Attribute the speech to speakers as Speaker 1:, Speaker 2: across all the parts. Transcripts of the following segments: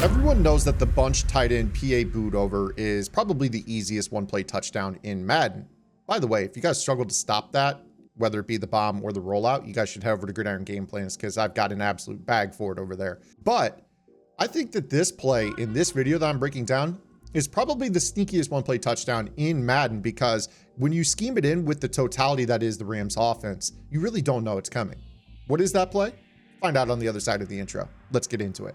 Speaker 1: Everyone knows that the bunch tight end PA boot over is probably the easiest one-play touchdown in Madden. By the way, if you guys struggle to stop that, whether it be the bomb or the rollout, you guys should head over to Gridiron Gameplans because I've got an absolute bag for it over there. But I think that this play in this video that I'm breaking down is probably the sneakiest one-play touchdown in Madden, because when you scheme it in with the totality that is the Rams offense, you really don't know it's coming. What is that play? Find out on the other side of the intro. Let's get into it.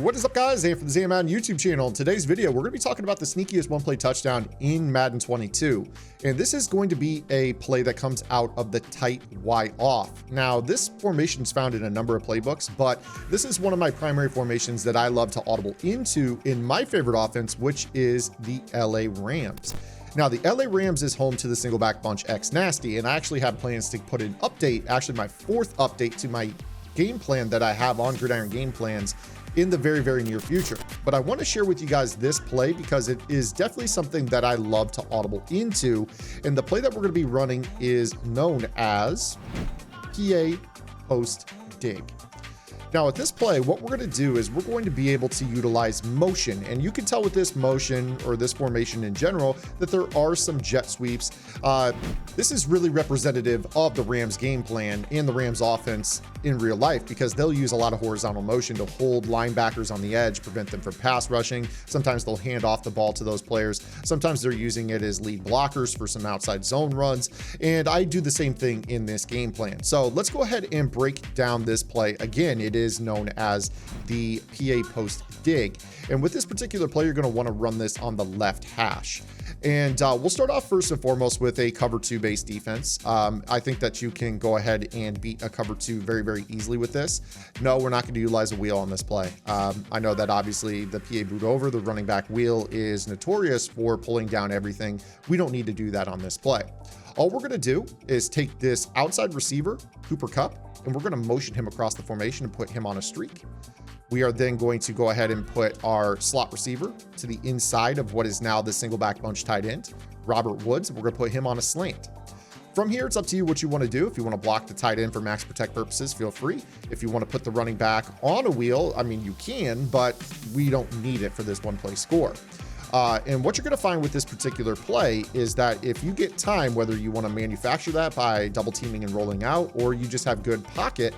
Speaker 1: What is up, guys? Hey, from the Madden YouTube channel. In today's video, we're going to be talking about the sneakiest one-play touchdown in Madden 22. And this is going to be a play that comes out of the tight Y off. Now, this formation is found in a number of playbooks, but this is one of my primary formations that I love to audible into in my favorite offense, which is the LA Rams. Now, the LA Rams is home to the Singleback Bunch X Nasty, and I actually have plans to put an update, actually my fourth update to my game plan that I have on Gridiron Gameplans in the very, very near future. But I want to share with you guys this play because it is definitely something that I love to audible into. And the play that we're going to be running is known as PA Post Dig. Now, at this play, what we're going to do is we're going to be able to utilize motion. And you can tell with this motion, or this formation in general, that there are some jet sweeps. This is really representative of the Rams game plan and the Rams offense in real life, because they'll use a lot of horizontal motion to hold linebackers on the edge, prevent them from pass rushing. Sometimes they'll hand off the ball to those players. Sometimes they're using it as lead blockers for some outside zone runs. And I do the same thing in this game plan. So let's go ahead and break down this play. Again, it is known as the PA Post Dig. And with this particular play, you're going to want to run this on the left hash. And we'll start off first and foremost with a cover 2 base defense. I think that you can go ahead and beat a cover 2 very, very easily with this. No, we're not going to utilize a wheel on this play. I know that obviously the PA boot over, the running back wheel, is notorious for pulling down everything. We don't need to do that on this play. All we're going to do is take this outside receiver, Cooper Kupp, and we're going to motion him across the formation and put him on a streak. We are then going to go ahead and put our slot receiver to the inside of what is now the Singleback Bunch tight end, Robert Woods. We're going to put him on a slant. From here, it's up to you what you want to do. If you want to block the tight end for max protect purposes, feel free. If you want to put the running back on a wheel, I mean, you can, but we don't need it for this one-play score. And what you're going to find with this particular play is that if you get time, whether you want to manufacture that by double teaming and rolling out, or you just have good pocket,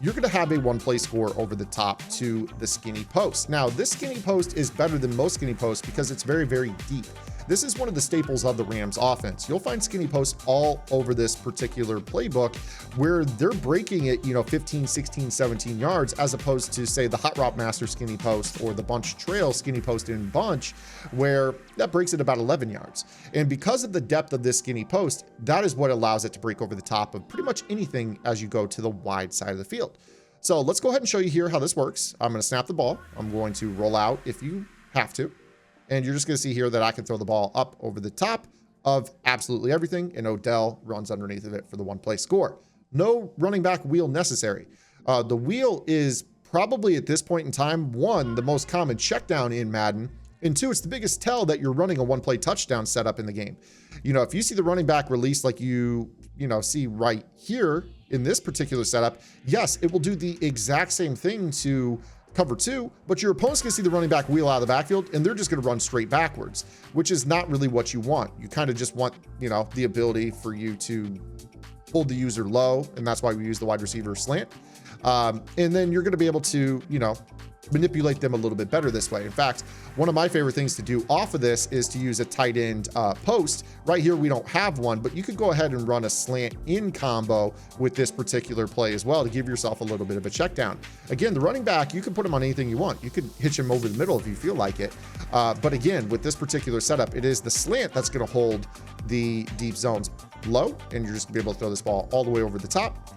Speaker 1: you're going to have a one-play score over the top to the skinny post. Now, this skinny post is better than most skinny posts because it's very, very deep. This is one of the staples of the Rams offense. You'll find skinny posts all over this particular playbook where they're breaking it, 15, 16, 17 yards, as opposed to, say, the Hot Route Master skinny post or the Bunch Trail skinny post in Bunch, where that breaks it about 11 yards. And because of the depth of this skinny post, that is what allows it to break over the top of pretty much anything as you go to the wide side of the field. So let's go ahead and show you here how this works. I'm going to snap the ball. I'm going to roll out if you have to. And you're just going to see here that I can throw the ball up over the top of absolutely everything, and Odell runs underneath of it for the one-play score. No running back wheel necessary. The wheel is probably at this point in time, one, the most common check down in Madden, and two, it's the biggest tell that you're running a one-play touchdown setup in the game. If you see the running back release like you see right here in this particular setup, yes, it will do the exact same thing to cover 2, but your opponent's going to see the running back wheel out of the backfield, and they're just going to run straight backwards, which is not really what you want. You kind of just want, the ability for you to hold the user low, and that's why we use the wide receiver slant. And then you're going to be able to, manipulate them a little bit better this way. In fact, one of my favorite things to do off of this is to use a tight end post. Right here, we don't have one, but you could go ahead and run a slant in combo with this particular play as well to give yourself a little bit of a check down. Again, the running back, you can put him on anything you want. You could hitch him over the middle if you feel like it. But again, with this particular setup, it is the slant that's going to hold the deep zones low, and you're just going to be able to throw this ball all the way over the top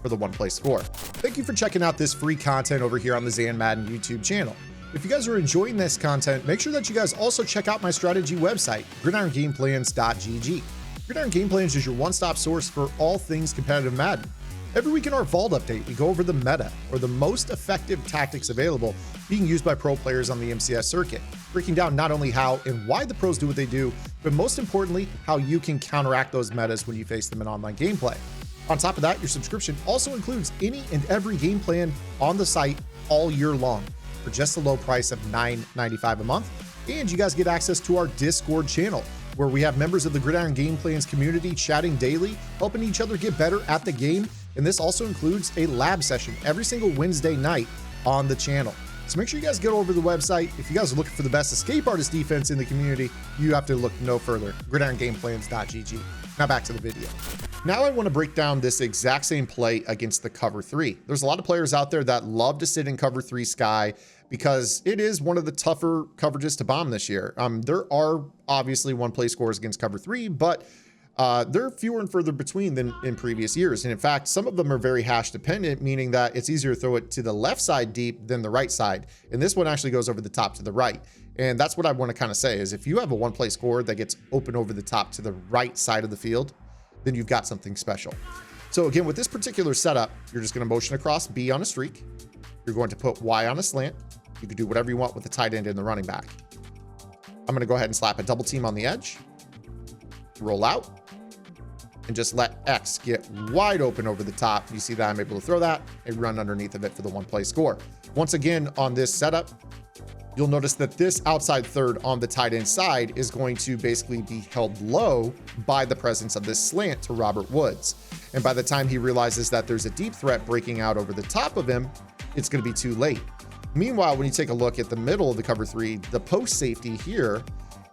Speaker 1: for the one-play score. Thank you for checking out this free content over here on the Madden YouTube channel. If you guys are enjoying this content, make sure that you guys also check out my strategy website, gridirongameplans.gg. Gridiron Gameplans is your one-stop source for all things competitive Madden. Every week in our Vault update, we go over the meta, or the most effective tactics available being used by pro players on the MCS circuit, breaking down not only how and why the pros do what they do, but most importantly, how you can counteract those metas when you face them in online gameplay. On top of that, your subscription also includes any and every game plan on the site all year long for just the low price of $9.95 a month. And you guys get access to our Discord channel, where we have members of the Gridiron Game Plans community chatting daily, helping each other get better at the game. And this also includes a lab session every single Wednesday night on the channel. So make sure you guys go over to the website. If you guys are looking for the best escape artist defense in the community, you have to look no further. GridironGameplans.gg. Now back to the video. Now I want to break down this exact same play against the cover 3. There's a lot of players out there that love to sit in cover 3 sky because it is one of the tougher coverages to bomb this year. There are obviously one play scores against cover 3, but they're fewer and further between than in previous years. And in fact, some of them are very hash dependent, meaning that it's easier to throw it to the left side deep than the right side. And this one actually goes over the top to the right. And that's what I want to kind of say is if you have a one play score that gets open over the top to the right side of the field, then you've got something special. So again, with this particular setup, you're just going to motion across B on a streak. You're going to put Y on a slant. You can do whatever you want with the tight end and the running back. I'm going to go ahead and slap a double team on the edge, roll out, and just let X get wide open over the top. You see that I'm able to throw that and run underneath of it for the one play score. Once again, on this setup, you'll notice that this outside third on the tight end side is going to basically be held low by the presence of this slant to Robert Woods. And by the time he realizes that there's a deep threat breaking out over the top of him, it's going to be too late. Meanwhile, when you take a look at the middle of the cover 3, the post safety here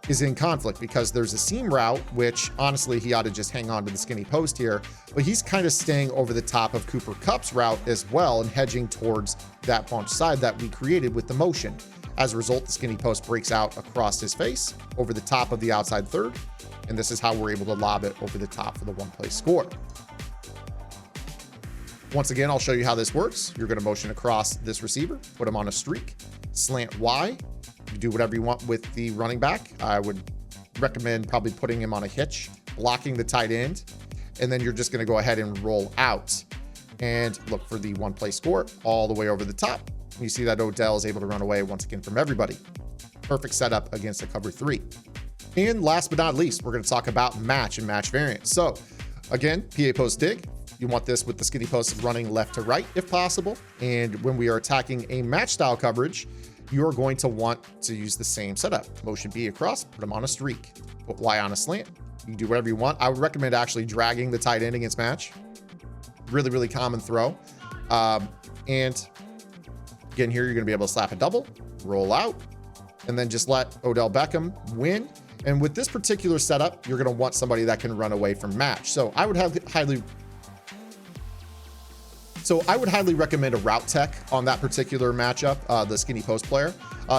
Speaker 1: is in conflict because there's a seam route, which honestly, he ought to just hang on to the skinny post here, but he's kind of staying over the top of Cooper Kupp's route as well and hedging towards that bunch side that we created with the motion. As a result, the skinny post breaks out across his face over the top of the outside third. And this is how we're able to lob it over the top for the one play score. Once again, I'll show you how this works. You're going to motion across this receiver, put him on a streak, slant Y. You do whatever you want with the running back. I would recommend probably putting him on a hitch, blocking the tight end, and then you're just going to go ahead and roll out and look for the one play score all the way over the top. You see that Odell is able to run away once again from everybody. Perfect setup against a cover 3. And last but not least, we're going to talk about match and match variants. So again, PA post dig. You want this with the skinny post running left to right if possible. And when we are attacking a match style coverage, you're going to want to use the same setup. Motion B across, put them on a streak. Put Y on a slant. You can do whatever you want. I would recommend actually dragging the tight end against match. Really, really common throw. And again, here you're going to be able to slap a double, roll out, and then just let Odell Beckham win. And with this particular setup, you're going to want somebody that can run away from match. So I would highly recommend a route tech on that particular matchup, the skinny post player,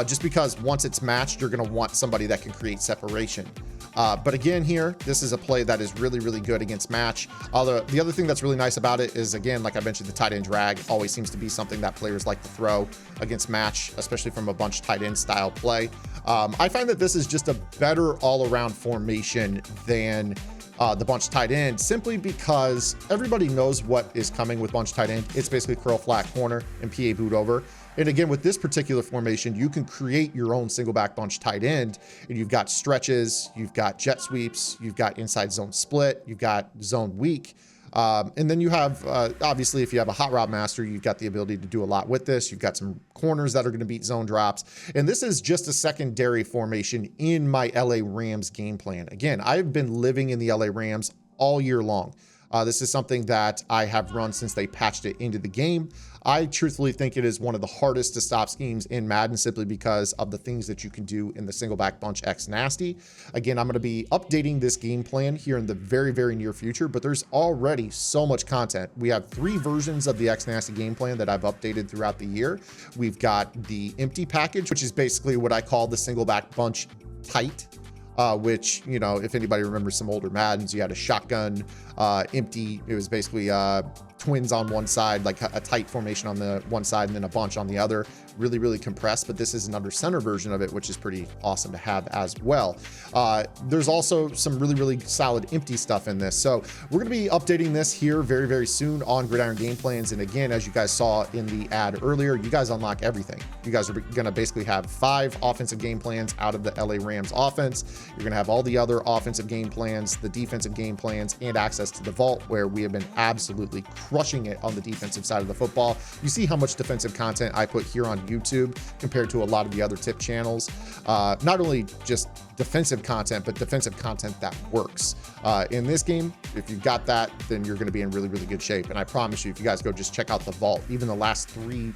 Speaker 1: just because once it's matched, you're going to want somebody that can create separation. But again, here, this is a play that is really, really good against match. Although the other thing that's really nice about it is, again, like I mentioned, the tight end drag always seems to be something that players like to throw against match, especially from a bunch tight end style play. I find that this is just a better all-around formation than the bunch tight end, simply because everybody knows what is coming with bunch tight end. It's basically curl flat corner and PA boot over. And again, with this particular formation, you can create your own single back bunch tight end, and you've got stretches, you've got jet sweeps, you've got inside zone split, you've got zone weak. And then you have, obviously, if you have a hot route master, you've got the ability to do a lot with this. You've got some corners that are going to beat zone drops. And this is just a secondary formation in my LA Rams game plan. Again, I've been living in the LA Rams all year long. This is something that I have run since they patched it into the game. I truthfully think it is one of the hardest to stop schemes in Madden simply because of the things that you can do in the single back bunch X nasty. Again, I'm going to be updating this game plan here in the very, very near future, but there's already so much content. We have 3 versions of the X nasty game plan that I've updated throughout the year. We've got the empty package, which is basically what I call the single back bunch tight. Which, you know, if anybody remembers some older Maddens, you had a shotgun, empty. It was basically twins on one side, like a tight formation on the one side and then a bunch on the other. Really, really compressed, but this is an under center version of it, which is pretty awesome to have as well. There's also some really, really solid empty stuff in this. So we're going to be updating this here very, very soon on Gridiron Game Plans. And again, as you guys saw in the ad earlier, you guys unlock everything. You guys are going to basically have 5 offensive game plans out of the LA Rams offense. You're going to have all the other offensive game plans, the defensive game plans, and access to the vault, where we have been absolutely crushing it on the defensive side of the football. You see how much defensive content I put here on YouTube compared to a lot of the other tip channels. Not only just defensive content, but defensive content that works. In this game, if you've got that, then you're going to be in really, really good shape. And I promise you, if you guys go just check out the vault, even the last 3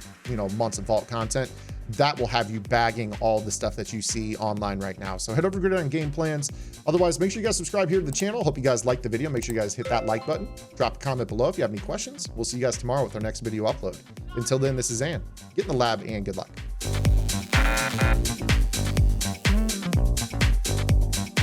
Speaker 1: months of vault content, that will have you bagging all the stuff that you see online right now. So head over to Gridiron Game Plans. Otherwise, make sure you guys subscribe here to the channel. Hope you guys liked the video. Make sure you guys hit that like button. Drop a comment below if you have any questions. We'll see you guys tomorrow with our next video upload. Until then, this is Ann. Get in the lab and good luck.